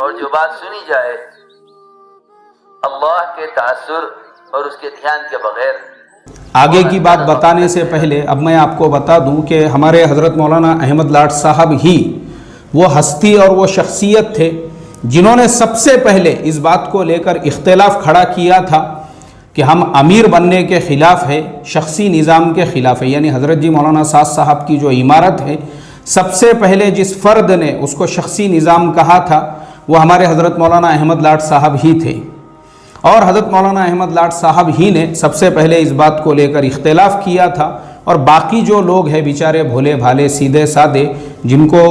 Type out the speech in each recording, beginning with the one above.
اور جو بات سنی جائے اللہ کے تاثر اور اس کے دھیان کے بغیر. آگے کی بات بتانے سے پہلے اب میں آپ کو بتا دوں کہ ہمارے حضرت مولانا احمد لاٹ صاحب ہی وہ ہستی اور وہ شخصیت تھے جنہوں نے سب سے پہلے اس بات کو لے کر اختلاف کھڑا کیا تھا کہ ہم امیر بننے کے خلاف ہے، شخصی نظام کے خلاف ہے. یعنی حضرت جی مولانا سعد صاحب کی جو عمارت ہے، سب سے پہلے جس فرد نے اس کو شخصی نظام کہا تھا وہ ہمارے حضرت مولانا احمد لاٹ صاحب ہی تھے. اور حضرت مولانا احمد لاٹ صاحب ہی نے سب سے پہلے اس بات کو لے کر اختلاف کیا تھا. اور باقی جو لوگ ہیں بیچارے بھولے بھالے سیدھے سادے جن کو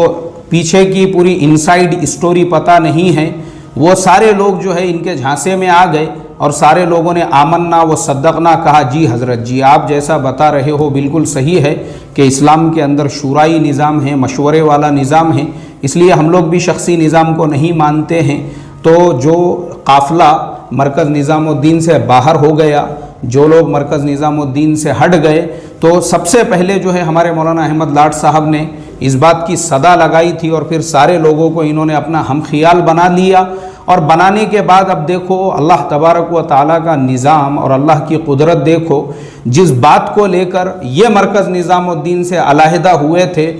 پیچھے کی پوری انسائیڈ اسٹوری پتہ نہیں ہے، وہ سارے لوگ جو ہے ان کے جھانسے میں آ گئے اور سارے لوگوں نے آمنا و صدقنا کہا. جی حضرت جی آپ جیسا بتا رہے ہو بالکل صحیح ہے کہ اسلام کے اندر شورائی نظام ہے، مشورے والا نظام ہے، اس لیے ہم لوگ بھی شخصی نظام کو نہیں مانتے ہیں. تو جو قافلہ مرکز نظام الدین سے باہر ہو گیا، جو لوگ مرکز نظام الدین سے ہٹ گئے، تو سب سے پہلے جو ہے ہمارے مولانا احمد لاٹ صاحب نے اس بات کی صدا لگائی تھی اور پھر سارے لوگوں کو انہوں نے اپنا ہم خیال بنا لیا. اور بنانے کے بعد اب دیکھو اللہ تبارک و تعالیٰ کا نظام اور اللہ کی قدرت دیکھو، جس بات کو لے کر یہ مرکز نظام الدین سے علیحدہ ہوئے تھے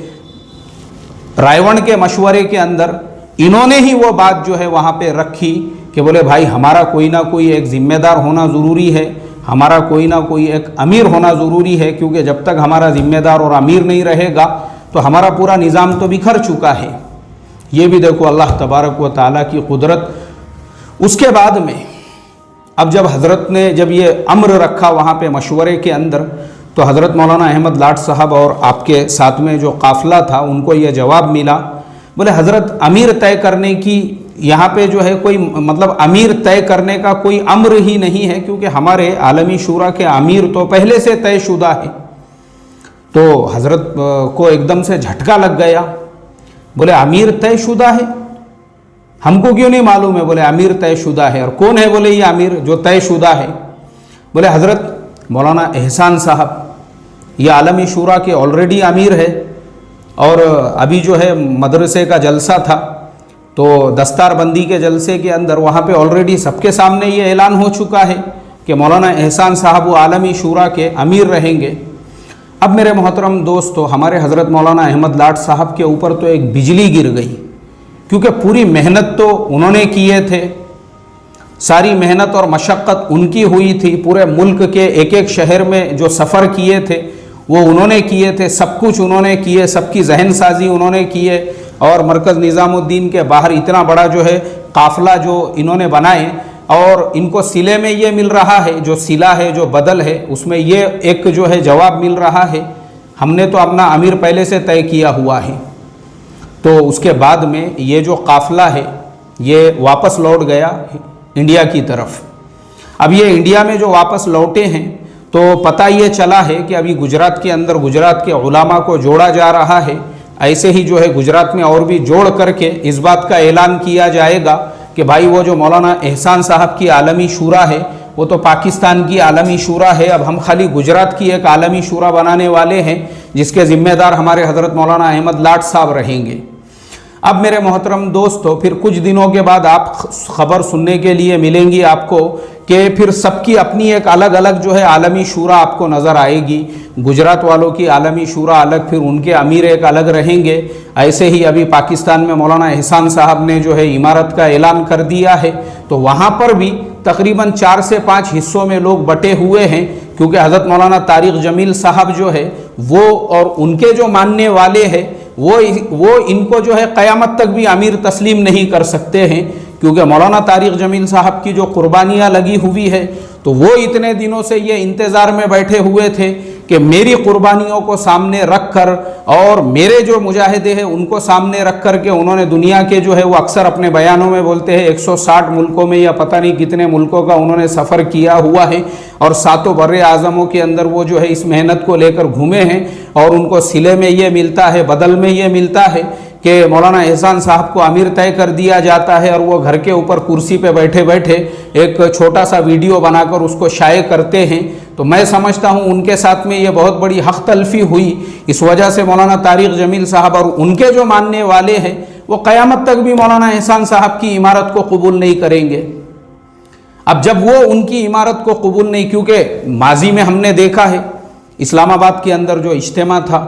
رائیون کے مشورے کے اندر، انہوں نے ہی وہ بات جو ہے وہاں پہ رکھی کہ بولے بھائی ہمارا کوئی نہ کوئی ایک ذمہ دار ہونا ضروری ہے، ہمارا کوئی نہ کوئی ایک امیر ہونا ضروری ہے، کیونکہ جب تک ہمارا ذمہ دار اور امیر نہیں رہے گا تو ہمارا پورا نظام تو بکھر چکا ہے. یہ بھی دیکھو اللہ تبارک و تعالیٰ کی قدرت. اس کے بعد میں اب جب حضرت نے جب یہ امر رکھا وہاں پہ مشورے کے اندر، تو حضرت مولانا احمد لاٹ صاحب اور آپ کے ساتھ میں جو قافلہ تھا ان کو یہ جواب ملا، بولے حضرت امیر طے کرنے کی یہاں پہ جو ہے کوئی مطلب امیر طے کرنے کا کوئی امر ہی نہیں ہے، کیونکہ ہمارے عالمی شورا کے امیر تو پہلے سے طے شدہ ہے. تو حضرت کو ایک دم سے جھٹکا لگ گیا، بولے امیر طے شدہ ہے، ہم کو کیوں نہیں معلوم ہے؟ بولے امیر طے شدہ ہے. اور کون ہے؟ بولے یہ امیر جو طے شدہ ہے. بولے حضرت مولانا احسان صاحب یہ عالمی شورا کے آلریڈی امیر ہے، اور ابھی جو ہے مدرسے کا جلسہ تھا تو دستار بندی کے جلسے کے اندر وہاں پہ آلریڈی سب کے سامنے یہ اعلان ہو چکا ہے کہ مولانا احسان صاحب وہ عالمی شورا کے امیر رہیں گے. اب میرے محترم دوستو، ہمارے حضرت مولانا احمد لاٹ صاحب کے اوپر تو ایک بجلی گر گئی، کیونکہ پوری محنت تو انہوں نے کیے تھے، ساری محنت اور مشقت ان کی ہوئی تھی، پورے ملک کے ایک ایک شہر میں جو سفر کیے تھے وہ انہوں نے کیے تھے، سب کچھ انہوں نے کیے، سب کی ذہن سازی انہوں نے کیے. اور مرکز نظام الدین کے باہر اتنا بڑا جو ہے قافلہ جو انہوں نے بنائے، اور ان کو صلے میں یہ مل رہا ہے، جو صلہ ہے جو بدل ہے اس میں یہ ایک جو ہے جواب مل رہا ہے ہم نے تو اپنا امیر پہلے سے طے کیا ہوا ہے. تو اس کے بعد میں یہ جو قافلہ ہے یہ واپس لوٹ گیا انڈیا کی طرف. اب یہ انڈیا میں جو واپس لوٹے ہیں تو پتہ یہ چلا ہے کہ ابھی گجرات کے اندر گجرات کے علماء کو جوڑا جا رہا ہے. ایسے ہی جو ہے گجرات میں اور بھی جوڑ کر کے اس بات کا اعلان کیا جائے گا کہ بھائی وہ جو مولانا احسان صاحب کی عالمی شورا ہے وہ تو پاکستان کی عالمی شورا ہے، اب ہم خالی گجرات کی ایک عالمی شورا بنانے والے ہیں جس کے ذمہ دار ہمارے حضرت مولانا احمد لاٹ صاحب رہیں گے. اب میرے محترم دوستو، پھر کچھ دنوں کے بعد آپ خبر سننے کے لیے ملیں گی آپ کو کہ پھر سب کی اپنی ایک الگ الگ جو ہے عالمی شورا آپ کو نظر آئے گی. گجرات والوں کی عالمی شورا الگ، پھر ان کے امیر ایک الگ رہیں گے. ایسے ہی ابھی پاکستان میں مولانا احسان صاحب نے جو ہے عمارت کا اعلان کر دیا ہے، تو وہاں پر بھی تقریباً 4 سے 5 حصوں میں لوگ بٹے ہوئے ہیں، کیونکہ حضرت مولانا طارق جمیل صاحب جو ہے وہ اور ان کے جو ماننے والے ہیں وہ ان کو جو ہے قیامت تک بھی امیر تسلیم نہیں کر سکتے ہیں، کیونکہ مولانا طارق جمیل صاحب کی جو قربانیاں لگی ہوئی ہے تو وہ اتنے دنوں سے یہ انتظار میں بیٹھے ہوئے تھے کہ میری قربانیوں کو سامنے رکھ کر اور میرے جو مجاہدے ہیں ان کو سامنے رکھ کر کے انہوں نے دنیا کے جو ہے وہ اکثر اپنے بیانوں میں بولتے ہیں 160 ملکوں میں یا پتہ نہیں کتنے ملکوں کا انہوں نے سفر کیا ہوا ہے، اور 7 بر اعظموں کے اندر وہ جو ہے اس محنت کو لے کر گھومے ہیں، اور ان کو صلے میں یہ ملتا ہے، بدل میں یہ ملتا ہے کہ مولانا احسان صاحب کو امیر طے کر دیا جاتا ہے، اور وہ گھر کے اوپر کرسی پہ بیٹھے بیٹھے ایک چھوٹا سا ویڈیو بنا کر اس کو شائع کرتے ہیں. تو میں سمجھتا ہوں ان کے ساتھ میں یہ بہت بڑی حق تلفی ہوئی. اس وجہ سے مولانا طارق جمیل صاحب اور ان کے جو ماننے والے ہیں وہ قیامت تک بھی مولانا احسان صاحب کی عمارت کو قبول نہیں کریں گے۔ اب جب وہ ان کی عمارت کو قبول نہیں، کیونکہ ماضی میں ہم نے دیکھا ہے اسلام آباد کے اندر جو اجتماع تھا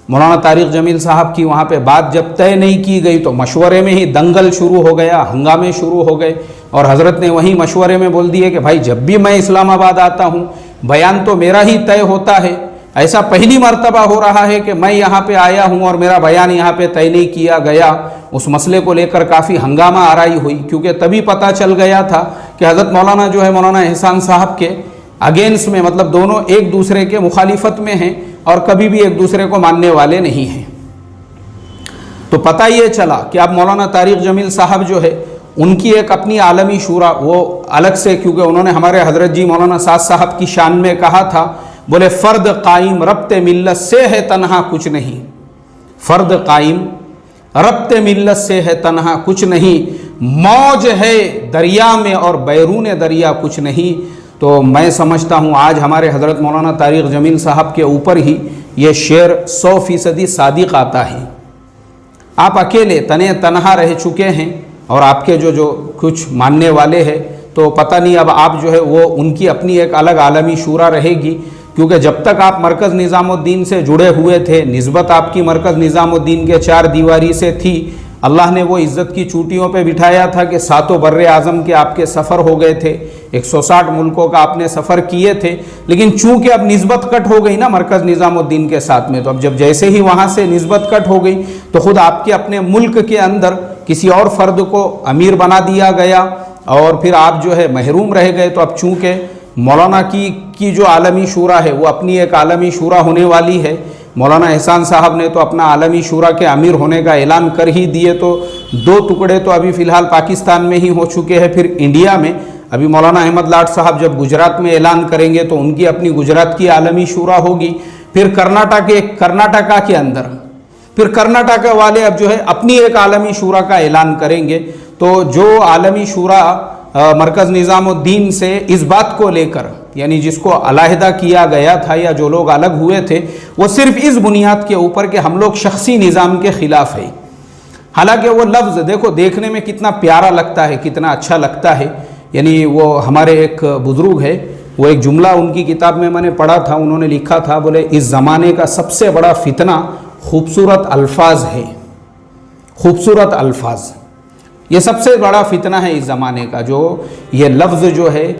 مولانا طارق جمیل صاحب کی، وہاں پہ بات جب طے نہیں کی گئی تو مشورے میں ہی دنگل شروع ہو گیا، ہنگامے شروع ہو گئے، اور حضرت نے وہیں مشورے میں بول دیے کہ بھائی جب بھی میں اسلام آباد آتا ہوں بیان تو میرا ہی طے ہوتا ہے، ایسا پہلی مرتبہ ہو رہا ہے کہ میں یہاں پہ آیا ہوں اور میرا بیان یہاں پہ طے نہیں کیا گیا۔ اس مسئلے کو لے کر کافی ہنگامہ آرائی ہوئی، کیونکہ تبھی پتہ چل گیا تھا کہ حضرت مولانا جو ہے مولانا احسان صاحب کے اگینسٹ میں، مطلب دونوں ایک دوسرے کے مخالفت میں ہیں اور کبھی بھی ایک دوسرے کو ماننے والے نہیں ہیں۔ تو پتہ یہ چلا کہ اب مولانا طارق جمیل صاحب جو ہے ان کی ایک اپنی عالمی شورا، وہ الگ سے، کیونکہ انہوں نے ہمارے حضرت جی مولانا سعد صاحب کی شان میں کہا تھا، بولے فرد قائم ربط ملت سے ہے تنہا کچھ نہیں، فرد قائم ربط ملت سے ہے تنہا کچھ نہیں، موج ہے دریا میں اور بیرون دریا کچھ نہیں۔ تو میں سمجھتا ہوں آج ہمارے حضرت مولانا طارق جمیل صاحب کے اوپر ہی یہ شعر 100% صادق آتا ہے۔ آپ اکیلے تنہا رہ چکے ہیں اور آپ کے جو کچھ ماننے والے ہیں، تو پتہ نہیں اب آپ جو ہے وہ ان کی اپنی ایک الگ عالمی شورا رہے گی، کیونکہ جب تک آپ مرکز نظام الدین سے جڑے ہوئے تھے، نسبت آپ کی مرکز نظام الدین کے 4 دیواری سے تھی، اللہ نے وہ عزت کی چوٹیوں پہ بٹھایا تھا کہ 7 بر اعظم کے آپ کے سفر ہو گئے تھے، 160 ملکوں کا آپ نے سفر کیے تھے، لیکن چونکہ اب نسبت کٹ ہو گئی نا مرکز نظام الدین کے ساتھ میں، تو اب جب جیسے ہی وہاں سے نسبت کٹ ہو گئی تو خود آپ کے اپنے ملک کے اندر کسی اور فرد کو امیر بنا دیا گیا اور پھر آپ جو ہے محروم رہ گئے۔ تو اب چونکہ مولانا کی جو عالمی شورا ہے وہ اپنی ایک عالمی شورا ہونے والی ہے، مولانا احسان صاحب نے تو اپنا عالمی شورا کے امیر ہونے کا اعلان کر ہی دیے، تو 2 ٹکڑے تو ابھی فی الحال پاکستان میں ہی ہو چکے ہیں، پھر انڈیا میں ابھی مولانا احمد لاٹ صاحب جب گجرات میں اعلان کریں گے تو ان کی اپنی گجرات کی عالمی شورا ہوگی، پھر کرناٹکا کے اندر پھر کرناٹکا والے اب جو ہے اپنی ایک عالمی شورا کا اعلان کریں گے۔ تو جو عالمی شورا مرکز نظام الدین سے اس بات کو لے کر، یعنی جس کو علیحدہ کیا گیا تھا یا جو لوگ الگ ہوئے تھے، وہ صرف اس بنیاد کے اوپر کہ ہم لوگ شخصی نظام کے خلاف ہیں۔ حالانکہ وہ لفظ دیکھو دیکھنے میں کتنا پیارا لگتا ہے، کتنا اچھا لگتا ہے، یعنی وہ ہمارے ایک بزرگ ہے، وہ ایک جملہ ان کی کتاب میں نے پڑھا تھا، انہوں نے لکھا تھا، بولے اس زمانے کا سب سے بڑا فتنہ خوبصورت الفاظ ہے، خوبصورت الفاظ، یہ سب سے بڑا فتنہ ہے اس زمانے کا، جو یہ لفظ جو ہے